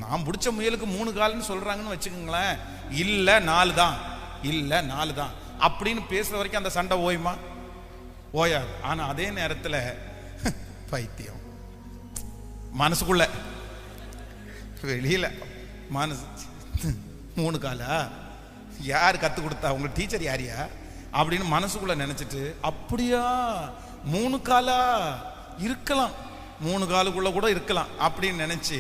நான் பிடிச்ச முயலுக்கு 3 கால்னு சொல்றாங்கன்னு வச்சுக்கோங்களேன். இல்லை 4 தான், இல்லை 4 தான் அப்படின்னு பேசுற வரைக்கும் அந்த சண்டை ஓயுமா? ஓயாது. ஆனா அதே நேரத்தில் பைத்தியம் மனசுக்குள்ள, வெளியில மனசு 3 காலா, யார் கத்து கொடுத்தா, உங்க டீச்சர் யாரியா அப்படின்னு மனசுக்குள்ள நினைச்சிட்டு, அப்படியா 3 காலா இருக்கலாம், 3 காலுக்குள்ள கூட இருக்கலாம் அப்படின்னு நினைச்சு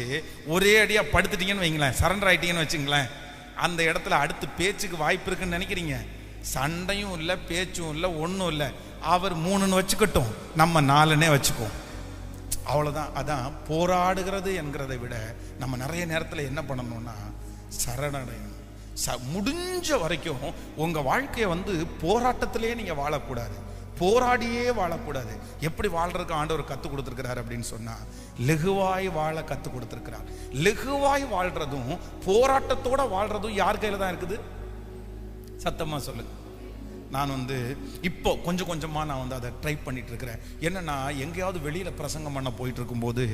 ஒரே அடியா படுத்துட்டீங்கன்னு வைங்களேன், சரண்டர் ஆயிட்டீங்கன்னு வச்சுங்களேன், அந்த இடத்துல அடுத்து பேச்சுக்கு வாய்ப்பு இருக்குன்னு நினைக்கிறீங்க? சண்டையும் இல்லை, பேச்சும் இல்லை, ஒன்றும் இல்லை. அவர் 3ன்னு வச்சுக்கட்டும், நம்ம 4ன்னே வச்சுக்குவோம். அவ்வளோதான். அதான் போராடுகிறது என்கிறதை விட நம்ம நிறைய நேரத்தில் என்ன பண்ணணும்னா சரணடையணும். முடிஞ்ச வரைக்கும் உங்கள் வாழ்க்கையை போராட்டத்திலே நீங்கள் வாழக்கூடாது, போராடியே வாழக்கூடாது. எப்படி வாழ்றதுக்கு ஆண்டவர் கற்றுக் கொடுத்துருக்கிறார் அப்படின்னு சொன்னால், லெகுவாய் வாழ கற்றுக் கொடுத்துருக்கிறார். லெகுவாய் வாழ்றதும் போராட்டத்தோட வாழ்றதும் யார் கையில் தான் இருக்குது? சத்தமாக சொல்லுங்க. நான் இப்போ கொஞ்சம் கொஞ்சமாக நான் அதை ட்ரை பண்ணிட்டு இருக்கிறேன். என்னன்னா, எங்கேயாவது வெளியில் பிரசங்கம் பண்ண போயிட்டு இருக்கும்போது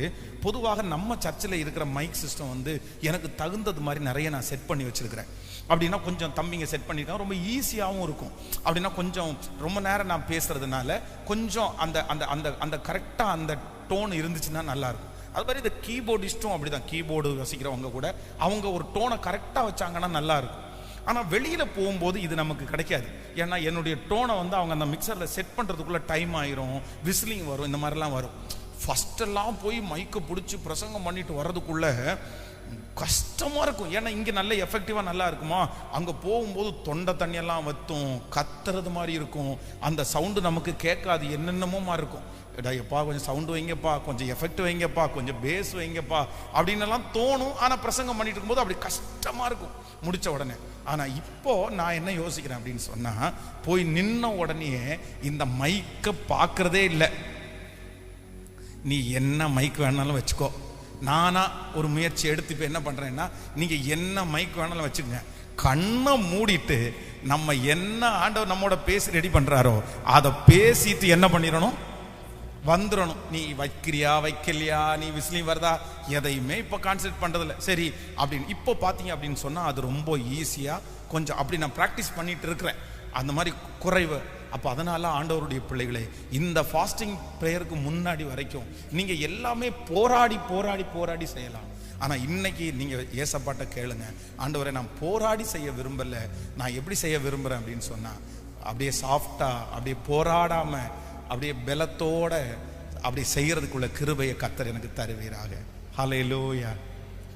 பொதுவாக நம்ம சர்ச்சில் இருக்கிற மைக் சிஸ்டம் எனக்கு தகுந்தது மாதிரி நிறைய நான் செட் பண்ணி வச்சிருக்கிறேன். அப்படின்னா கொஞ்சம் தம்பிங்க செட் பண்ணியிருக்காங்க, ரொம்ப ஈஸியாகவும் இருக்கும். அப்படின்னா கொஞ்சம் ரொம்ப நேரம் நான் பேசுறதுனால கொஞ்சம் அந்த அந்த அந்த அந்த கரெக்டாக அந்த டோன் இருந்துச்சுன்னா நல்லாயிருக்கும். அது மாதிரி இந்த கீபோர்டிஸ்ட்டும் அப்படிதான், கீபோர்டு வசிக்கிறவங்க கூட அவங்க ஒரு டோனை கரெக்டாக வச்சாங்கன்னா நல்லாயிருக்கும். ஆனால் வெளியில் போகும்போது இது நமக்கு கிடைக்காது. ஏன்னா என்னுடைய டோனை அவங்க அந்த மிக்சரில் செட் பண்ணுறதுக்குள்ளே டைம் ஆயிரும், விசிலிங் வரும், இந்த மாதிரிலாம் வரும். ஃபஸ்ட்டெல்லாம் போய் மைக்கை பிடிச்சி பிரசங்கம் பண்ணிட்டு வர்றதுக்குள்ளே கஷ்டமாக இருக்கும். ஏன்னா இங்கே நல்ல எஃபெக்டிவாக நல்லா இருக்குமா, அங்கே போகும்போது தொண்டை தண்ணியெல்லாம் வற்றும், கத்துறது மாதிரி இருக்கும், அந்த சவுண்டு நமக்கு கேட்காது, என்னென்னமோ மாதிரி இருக்கும். எப்பா கொஞ்சம் சவுண்டு வைங்கப்பா, கொஞ்சம் எஃபெக்ட் வைங்கப்பா, கொஞ்சம் பேஸ் வைங்கப்பா அப்படின்னெல்லாம் தோணும். ஆனால் பிரசங்கம் பண்ணிட்டு இருக்கும்போது அப்படி கஷ்டமாக இருக்கும் முடித்த உடனே. ஆனால் இப்போ நான் என்ன யோசிக்கிறேன் அப்படின்னு சொன்னால், போய் நின்ன உடனே இந்த மைக்கை பார்க்குறதே இல்லை. நீ என்ன மைக் வேணாலும் வச்சுக்கோ. நானா ஒரு முயற்சி எடுத்து இப்போ என்ன பண்ணுறேன்னா, நீங்கள் என்ன மைக் வேணாலும் வச்சுக்கோங்க, கண்ணை மூடிட்டு நம்ம என்ன ஆண்டவர் நம்மோட பேசி ரெடி பண்ணுறாரோ அதை பேசிட்டு என்ன பண்ணிடணும், வந்துடணும். நீ வைக்கிறியா வைக்கலையா, நீ விசிலிங் வருதா, எதையுமே இப்போ கான்சென்ட்ரேட் பண்ணுறதில்ல. சரி அப்படின்னு இப்போ பார்த்தீங்க அப்படின்னு சொன்னால் அது ரொம்ப ஈஸியாக கொஞ்சம் அப்படி நான் ப்ராக்டிஸ் பண்ணிட்டு இருக்கிறேன், அந்த மாதிரி குறைவு. அப்போ அதனால ஆண்டவருடைய பிள்ளைகளே, இந்த ஃபாஸ்டிங் ப்ரேயருக்கு முன்னாடி வரைக்கும் நீங்கள் எல்லாமே போராடி போராடி போராடி செய்யலாம். ஆனால் இன்னைக்கு நீங்கள் ஏசப்பாட்ட கேளுங்க, ஆண்டவரை நான் போராடி செய்ய விரும்பலை, நான் எப்படி செய்ய விரும்புகிறேன் அப்படின்னு சொன்னால், அப்படியே சாஃப்டாக, அப்படியே போராடாமல், அப்படியே பலத்தோட அப்படி செய்யறதுக்குள்ள கிருபையை கர்த்தர் எனக்கு தருவீராக. ஹல்லேலூயா.